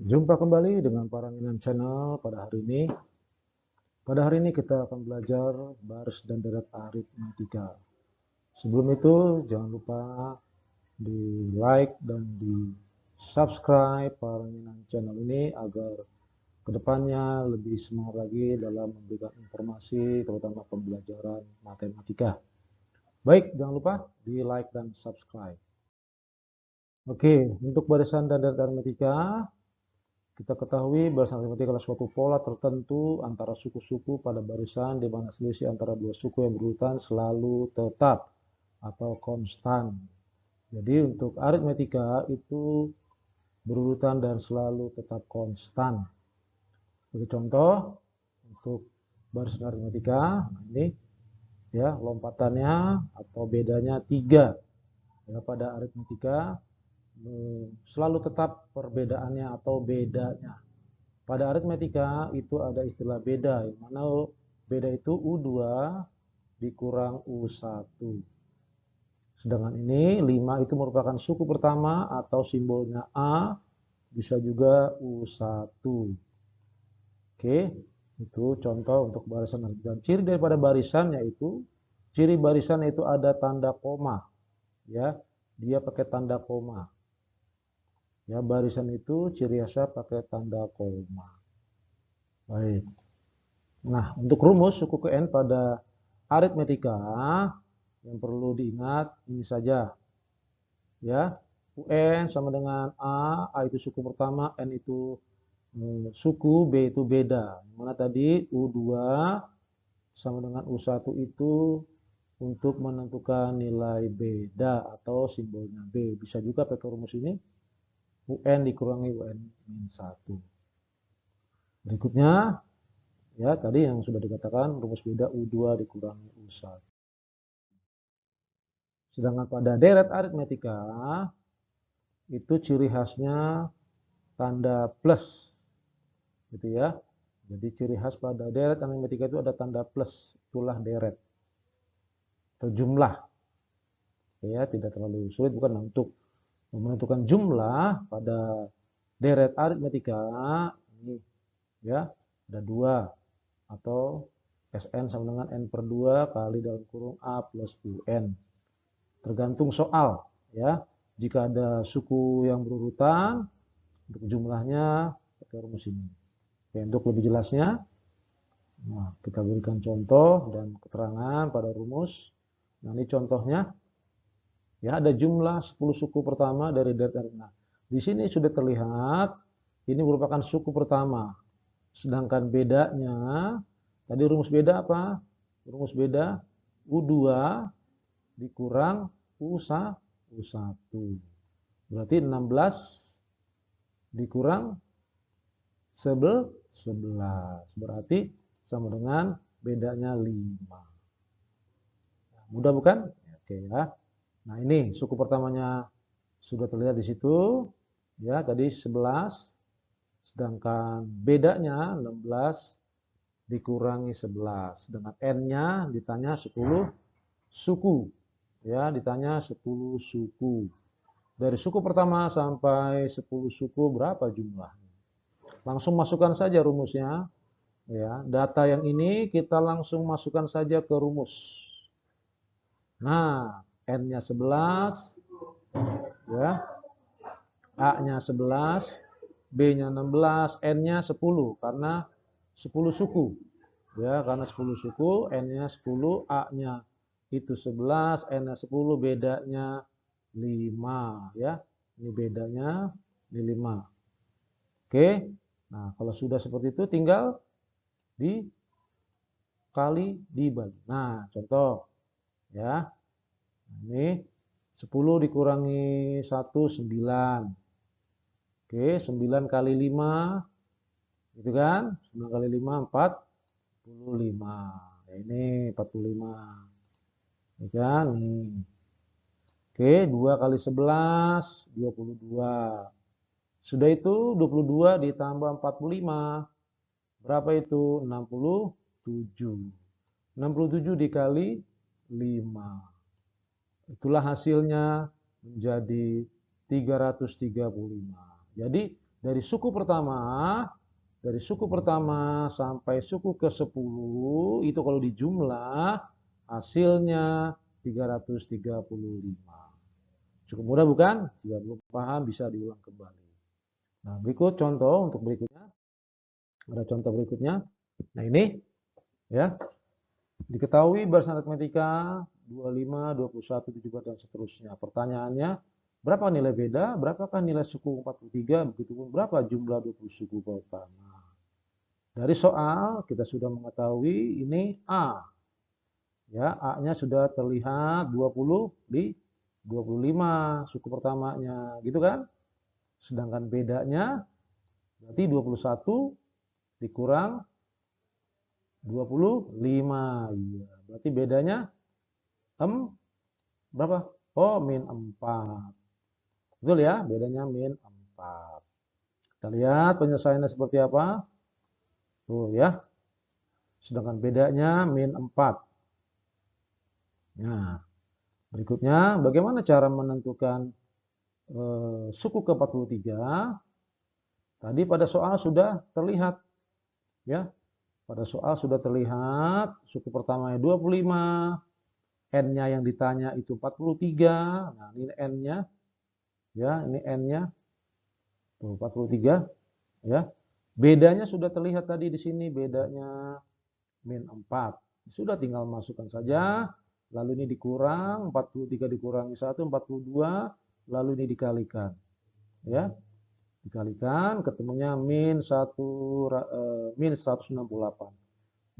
Jumpa kembali dengan Paranginan Channel pada hari ini. Pada hari ini kita akan belajar baris dan deret aritmatika. Sebelum itu jangan lupa di like dan di subscribe Paranginan Channel ini agar kedepannya lebih semangat lagi dalam memberikan informasi terutama pembelajaran matematika. Baik, jangan lupa di like dan subscribe. Oke, untuk barisan dan deret aritmatika kita ketahui barisan aritmatika adalah suatu pola tertentu antara suku-suku pada barisan di mana selisih antara dua suku yang berurutan selalu tetap atau konstan. Jadi untuk aritmatika itu berurutan dan selalu tetap konstan. Sebagai contoh untuk barisan aritmatika, ini ya lompatannya atau bedanya 3. Ya, pada aritmatika selalu tetap perbedaannya atau bedanya. Pada aritmatika itu ada istilah beda, yang mana beda itu U2 dikurang U1. Sedangkan ini 5 itu merupakan suku pertama atau simbolnya A, bisa juga U1. Oke, itu contoh untuk barisan aritmatika. Ciri daripada barisan yaitu, ciri barisan itu ada tanda koma. Ya, dia pakai tanda koma. Ya, barisan itu ciri khasnya pakai tanda koma. Baik. Nah, untuk rumus suku ke N pada aritmatika yang perlu diingat ini saja. Ya, UN sama dengan A itu suku pertama, N itu suku, B itu beda. Mana tadi U2 sama dengan U1 itu untuk menentukan nilai beda atau simbolnya B. Bisa juga pakai rumus ini, UN dikurangi UN min 1. Berikutnya, ya tadi yang sudah dikatakan rumus beda U2 dikurangi U1. Sedangkan pada deret aritmatika itu ciri khasnya tanda plus, gitu ya. Jadi ciri khas pada deret aritmatika itu ada tanda plus, itulah deret atau jumlah. Ya, tidak terlalu sulit bukan untuk menentukan jumlah pada deret aritmatika ini ya ada 2 atau Sn sama dengan N per 2 kali dalam kurung A plus UN. Tergantung soal ya. Jika ada suku yang berurutan untuk jumlahnya pakai rumus ini. Oke, untuk lebih jelasnya, nah, kita berikan contoh dan keterangan pada rumus. Nah, ini contohnya. Ya, ada jumlah 10 suku pertama dari deret. Nah, di sini sudah terlihat ini merupakan suku pertama. Sedangkan bedanya, tadi rumus beda apa? Rumus beda U2 dikurang U1. Berarti 16 dikurang 11. Berarti sama dengan bedanya 5. Mudah bukan? Oke ya. Nah, ini suku pertamanya sudah terlihat di situ. Ya, tadi 11. Sedangkan bedanya 16 dikurangi 11. Dengan N-nya ditanya 10 suku. Ya, ditanya 10 suku. Dari suku pertama sampai 10 suku berapa jumlahnya? Langsung masukkan saja rumusnya. Ya, data yang ini kita langsung masukkan saja ke rumus. Nah, N-nya 11, ya. A-nya 11, B-nya 16, N-nya 10 karena 10 suku. Ya, karena 10 suku, N-nya 10, A-nya itu 11, N-nya 10, bedanya 5 ya. Ini bedanya ini 5. Oke. Nah, kalau sudah seperti itu tinggal dikali dibagi. Nah, contoh ya. Ini 10 dikurangi 1 9. Oke, 9 kali 5 gitu kan? 9 kali 5 45. Ya, ini 45. Ya kan? Nih. Oke, 2 kali 11 22. Sudah itu 22 ditambah 45. Berapa itu? 67. 67 dikali 5. Itulah hasilnya menjadi 335. Jadi Dari suku pertama sampai suku ke-10 itu kalau dijumlah hasilnya 335. Cukup mudah bukan? Jika belum paham bisa diulang kembali. Nah, berikut contoh untuk berikutnya. Ada contoh berikutnya. Nah, ini ya. Diketahui barisan aritmetika 25, 21, 17 dan seterusnya. Pertanyaannya, berapa nilai beda? Berapakah nilai suku 43? Begitupun berapa jumlah 20 suku pertama? Dari soal kita sudah mengetahui ini A. Ya, A-nya sudah terlihat 20 di 25 suku pertamanya, gitu kan? Sedangkan bedanya berarti 21 dikurang 25. Iya, berarti bedanya berapa? Oh, min 4. Betul ya, bedanya min 4. Kita lihat penyelesaiannya seperti apa. Tuh ya. Sedangkan bedanya min 4. Nah, berikutnya bagaimana cara menentukan suku ke-43? Tadi pada soal sudah terlihat ya. Pada soal sudah terlihat suku pertamanya 25, N-nya yang ditanya itu 43. Nah, ini N-nya ya, ini N-nya tuh 43 ya. Bedanya sudah terlihat tadi di sini, bedanya min 4. Sudah tinggal masukkan saja. Lalu ini dikurang, 43 dikurangi 1, 42. Lalu ini dikalikan. Ya. Dikalikan, ketemunya min 168.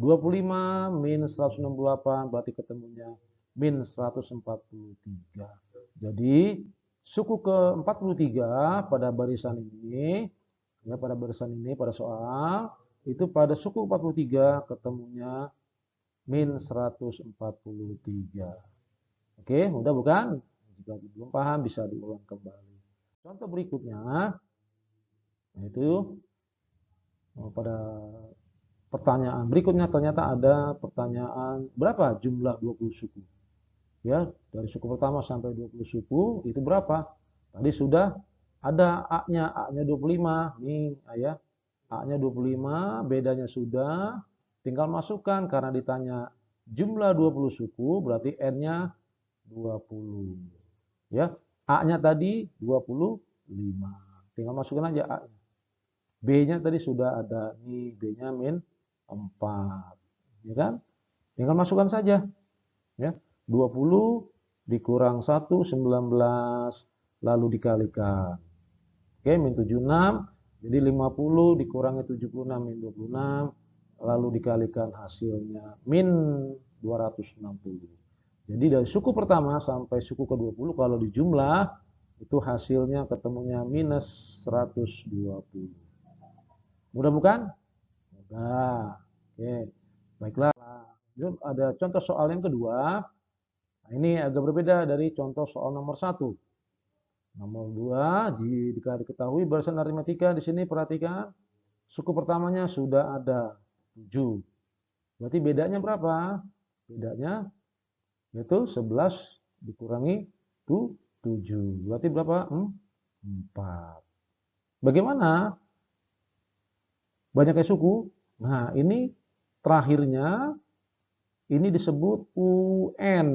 25 min 168 berarti ketemunya min 143. Jadi suku ke-43 pada barisan ini, ya pada barisan ini, pada soal, itu pada suku 43 ketemunya min 143. Oke, mudah bukan? Jika belum paham bisa diulang kembali. Contoh berikutnya, yaitu pada pertanyaan berikutnya ternyata ada pertanyaan berapa jumlah 20 suku. Ya, dari suku pertama sampai 20 suku itu berapa? Tadi sudah ada A-nya 25. Nih, ya. A-nya 25, bedanya sudah. Tinggal masukkan karena ditanya jumlah 20 suku berarti N-nya 20. Ya, A-nya tadi 25. Tinggal masukkan aja A-nya. B-nya tadi sudah ada. Nih, B-nya min 4. Ya kan? Tinggal masukkan saja. Ya. 20 dikurang 1, 19, lalu dikalikan. Oke, min 76. Jadi 50 dikurangi 76, min 26, lalu dikalikan hasilnya min 260. Jadi dari suku pertama sampai suku ke-20 kalau dijumlah itu hasilnya ketemunya minus 120. Mudah bukan? Mudah. Oke, baiklah. Lalu ada contoh soal yang kedua. Nah, ini agak berbeda dari contoh soal nomor 1. Nomor 2, jika diketahui barisan aritmetika di sini perhatikan suku pertamanya sudah ada 7. Berarti bedanya berapa? Bedanya yaitu 11 dikurangi 7. Berarti berapa? 4. Bagaimana banyaknya suku? Nah, ini terakhirnya ini disebut UN.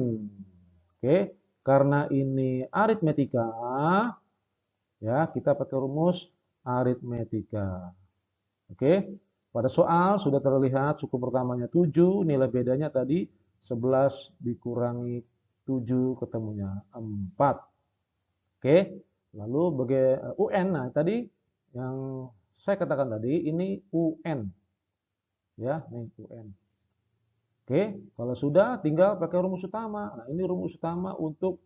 Oke, karena ini aritmetika, ya kita pakai rumus aritmetika. Oke, pada soal sudah terlihat suku pertamanya 7, nilai bedanya tadi 11 dikurangi 7 ketemunya 4. Oke, lalu bagi UN, nah tadi yang saya katakan tadi ini UN. Ya, nih UN. Oke, kalau sudah tinggal pakai rumus utama. Nah, ini rumus utama untuk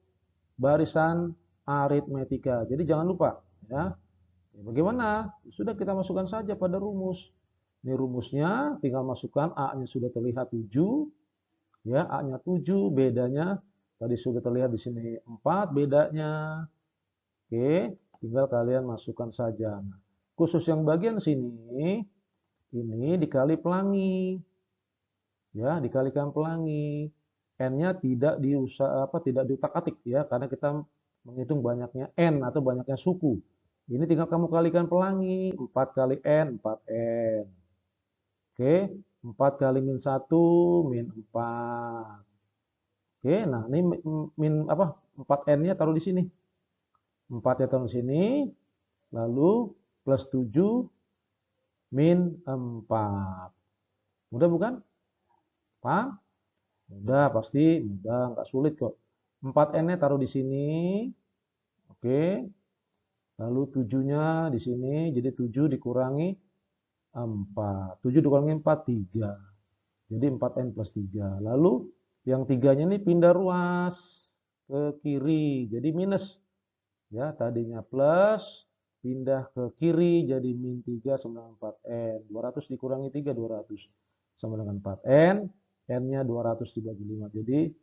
barisan aritmetika. Jadi jangan lupa ya. Bagaimana? Sudah kita masukkan saja pada rumus. Ini rumusnya tinggal masukkan A-nya sudah terlihat 7. Ya, A-nya 7, bedanya tadi sudah terlihat di sini 4 bedanya. Oke, tinggal kalian masukkan saja. Nah, khusus yang bagian sini ini dikali pelangi. Ya, dikalikan pelangi. N-nya tidak diutak-atik ya, karena kita menghitung banyaknya N atau banyaknya suku. Ini tinggal kamu kalikan pelangi. 4 kali N, 4N. Oke, 4 kali min 1, min 4. Oke, nah ini min apa? 4N-nya taruh di sini. 4-nya taruh di sini, lalu plus 7 min 4. Mudah bukan? Paham? Mudah, pasti mudah, nggak sulit kok. 4N-nya taruh di sini. Oke. Lalu 7-nya di sini, jadi 7 dikurangi 4. 7 dikurangi 4, 3. Jadi 4N plus 3. Lalu yang 3-nya ini pindah ruas ke kiri, jadi minus. Ya, tadinya plus, pindah ke kiri, jadi min 3 sama dengan 4N. 200 dikurangi 3, 200. Sama dengan 4N. N-nya 200 dibagi 5. Jadi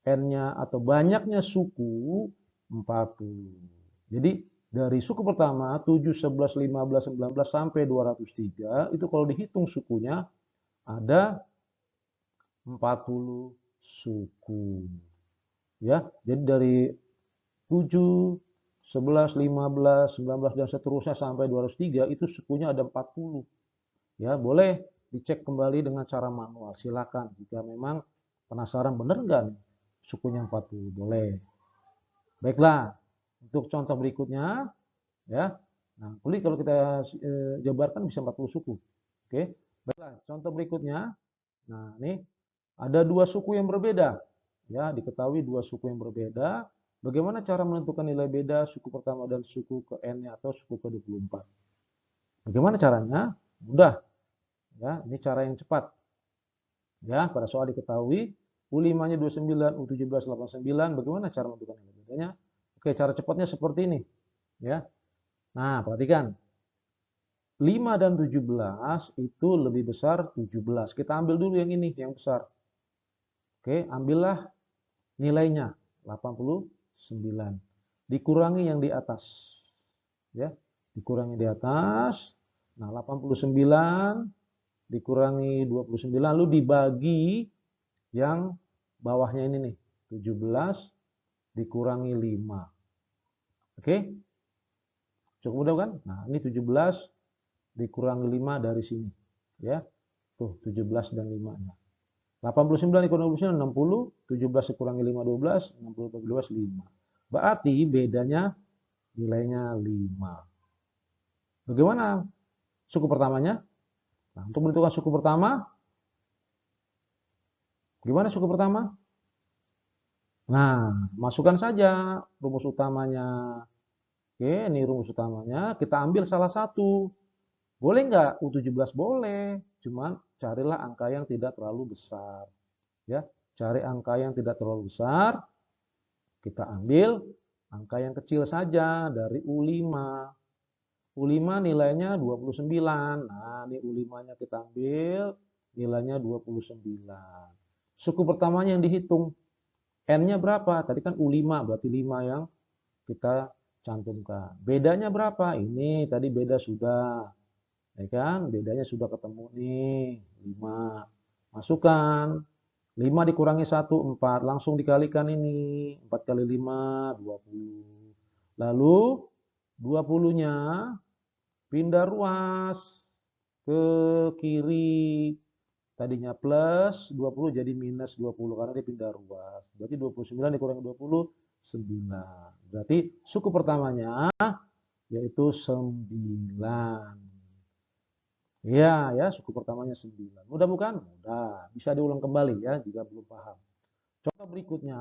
N-nya atau banyaknya suku 40. Jadi dari suku pertama 7, 11, 15, 19 sampai 203 itu kalau dihitung sukunya ada 40 suku. Ya, jadi dari 7, 11, 15, 19 dan seterusnya sampai 203 itu sukunya ada 40. Ya, boleh dicek kembali dengan cara manual. Silakan jika memang penasaran benar nggak nih sukunya 40. Boleh. Baiklah, untuk contoh berikutnya ya. Nah, kulit kalau kita jabarkan bisa 40 suku. Oke. Baiklah, contoh berikutnya. Nah, ini ada dua suku yang berbeda. Ya, diketahui dua suku yang berbeda. Bagaimana cara menentukan nilai beda suku pertama dan suku ke N-nya atau suku ke 24? Bagaimana caranya? Mudah. Ya, ini cara yang cepat. Ya, pada soal diketahui U5-nya 29, U17 89. Bagaimana cara menentukan nilai bedanya? Oke, cara cepatnya seperti ini. Ya. Nah, perhatikan. 5 dan 17 itu lebih besar 17. Kita ambil dulu yang ini, yang besar. Oke, ambillah nilainya 89. Dikurangi yang di atas. Ya, dikurangi di atas. Nah, 89 dikurangi 29 lalu dibagi yang bawahnya ini nih. 17 dikurangi 5. Oke? Cukup mudah kan? Nah, ini 17 dikurangi 5 dari sini. Ya. Tuh, 17 dan 5-nya. 89 dikurangi 29, 60. 17 dikurangi 5, 12. 60 bagi 12, 5. Berarti bedanya nilainya 5. Bagaimana suku pertamanya? Nah, untuk menentukan suku pertama, gimana suku pertama? Nah, masukkan saja rumus utamanya. Oke, ini rumus utamanya. Kita ambil salah satu. Boleh nggak? U17 boleh. Cuman carilah angka yang tidak terlalu besar. Ya, cari angka yang tidak terlalu besar. Kita ambil angka yang kecil saja dari U5. U5 nilainya 29. Nah, ini U5-nya kita ambil. Nilainya 29. Suku pertamanya yang dihitung. N-nya berapa? Tadi kan U5, berarti 5 yang kita cantumkan. Bedanya berapa? Ini tadi beda sudah. Ya kan? Bedanya sudah ketemu nih. 5. Masukkan. 5 dikurangi 1, 4. Langsung dikalikan ini. 4 kali 5, 20. Lalu 20-nya pindah ruas ke kiri. Tadinya plus 20 jadi minus 20 karena dia pindah ruas. Berarti 29 dikurangi 20, 9. Berarti suku pertamanya yaitu 9. Iya ya, suku pertamanya 9. Mudah bukan? Mudah. Bisa diulang kembali ya jika belum paham. Contoh berikutnya,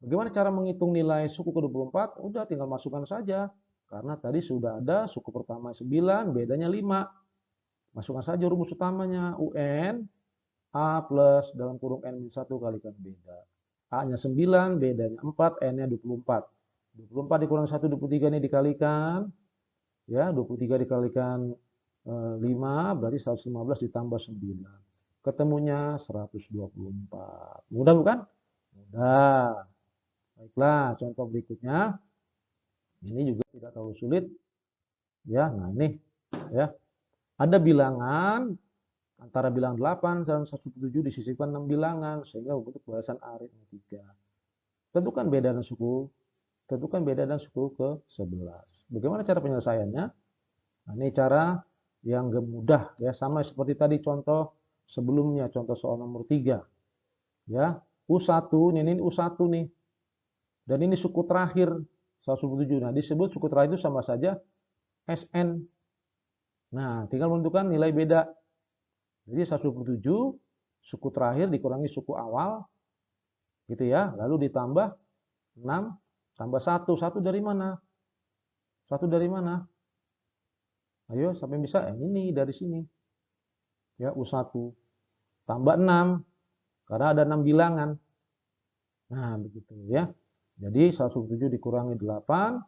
bagaimana cara menghitung nilai suku ke-24? Udah tinggal masukkan saja. Karena tadi sudah ada suku pertama 9, bedanya 5. Masukkan saja rumus utamanya. UN A plus dalam kurung N-1 kalikan beda. A-nya 9, bedanya 4, N-nya 24. 24 dikurang 1, 23 ini dikalikan. Ya, 23 dikalikan 5, berarti 115 ditambah 9. Ketemunya 124. Mudah bukan? Mudah. Baiklah, contoh berikutnya. Ini juga tidak terlalu sulit. Ya, nah ini. Ya, ada bilangan antara bilangan 8 dan 17 disisipkan 6 bilangan sehingga membentuk balasan aritmetika. Tentukan beda dan suku ke-11. Bagaimana cara penyelesaiannya? Nah, ini cara yang mudah ya, sama seperti tadi contoh sebelumnya, contoh soal nomor 3. Ya, U1 ini U1 nih. Dan ini suku terakhir 127. Nah, disebut suku terakhir itu sama saja SN. Nah, tinggal menentukan nilai beda. Jadi 127 suku terakhir dikurangi suku awal gitu ya, lalu ditambah 6 tambah 1. 1 dari mana? 1 dari mana? Ayo, sampai bisa? Ini dari sini. Ya, U1 tambah 6 karena ada 6 bilangan. Nah, begitu ya. Jadi 127 dikurangi 8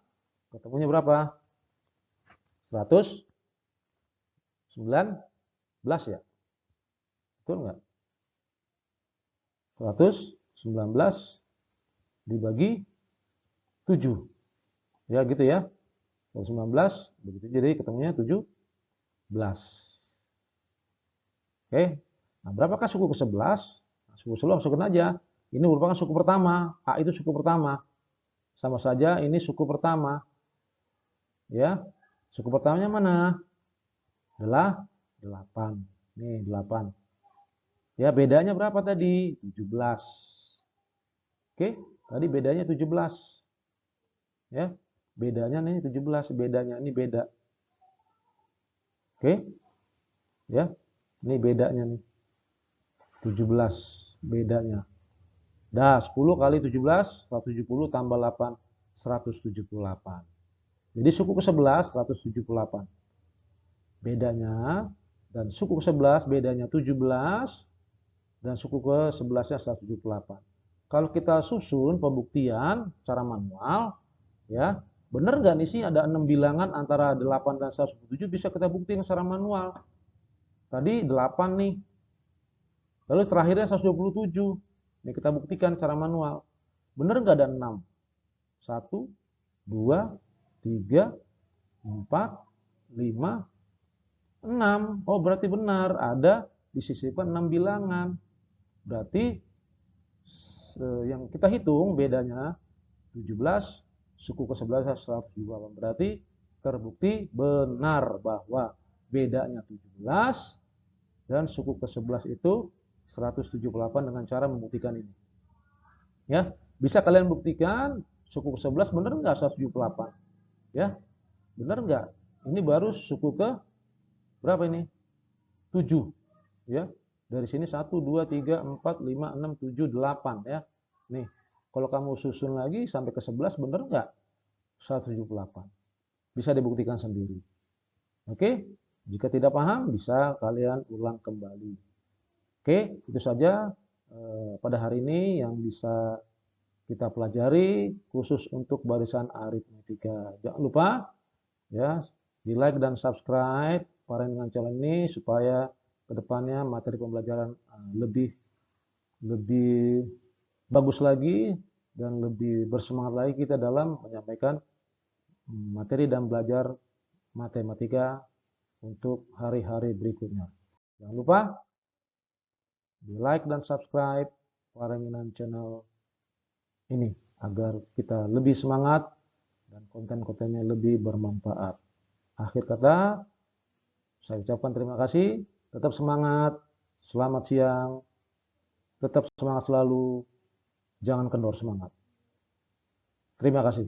ketemunya berapa? 119 ya. Betul nggak? 119 dibagi 7. Ya gitu ya. 119 begitu, jadi ketemunya 17. Oke. Nah, berapakah suku ke-11? Nah, suku ke-11 masukkan aja. Ini merupakan suku pertama. A itu suku pertama. Sama saja ini suku pertama. Ya. Suku pertamanya mana? Adalah 8. Nih, 8. Ya, bedanya berapa tadi? 17. Oke, tadi bedanya 17. Ya. Bedanya nih 17, bedanya ini beda. Oke. Ya. Ini bedanya nih. 17 bedanya. Dah, 10 kali 17, 170 tambah 8, 178. Jadi suku ke-11, 178. Bedanya, dan suku ke-11 bedanya 17, dan suku ke-11-nya 178. Kalau kita susun pembuktian secara manual, ya, benar nggak nih sih ada 6 bilangan antara 8 dan 177 bisa kita buktikan secara manual. Tadi 8 nih. Lalu terakhirnya 127. Ini kita buktikan secara manual. Benar nggak ada 6? 1, 2, 3, 4, 5, 6. Oh, berarti benar. Ada disisipkan 6 bilangan. Berarti yang kita hitung bedanya 17, suku ke-11 178. Berarti terbukti benar bahwa bedanya 17 dan suku ke-11 itu 178 dengan cara membuktikan ini. Ya, bisa kalian buktikan suku ke-11 benar nggak 178? Ya, benar nggak? Ini baru suku ke berapa ini? 7. Ya, dari sini 1, 2, 3, 4, 5, 6, 7, 8 ya. Nih, kalau kamu susun lagi sampai ke 11 benar nggak? 178. Bisa dibuktikan sendiri. Oke, jika tidak paham bisa kalian ulang kembali. Oke, itu saja pada hari ini yang bisa kita pelajari khusus untuk barisan aritmetika. Jangan lupa ya di like dan subscribe dengan channel ini supaya kedepannya materi pembelajaran lebih bagus lagi dan lebih bersemangat lagi kita dalam menyampaikan materi dan belajar matematika untuk hari-hari berikutnya. Jangan lupa di like dan subscribe Waringinan channel ini agar kita lebih semangat dan konten-kontennya lebih bermanfaat. Akhir kata, saya ucapkan terima kasih, tetap semangat, selamat siang, tetap semangat selalu, jangan kendor semangat. Terima kasih.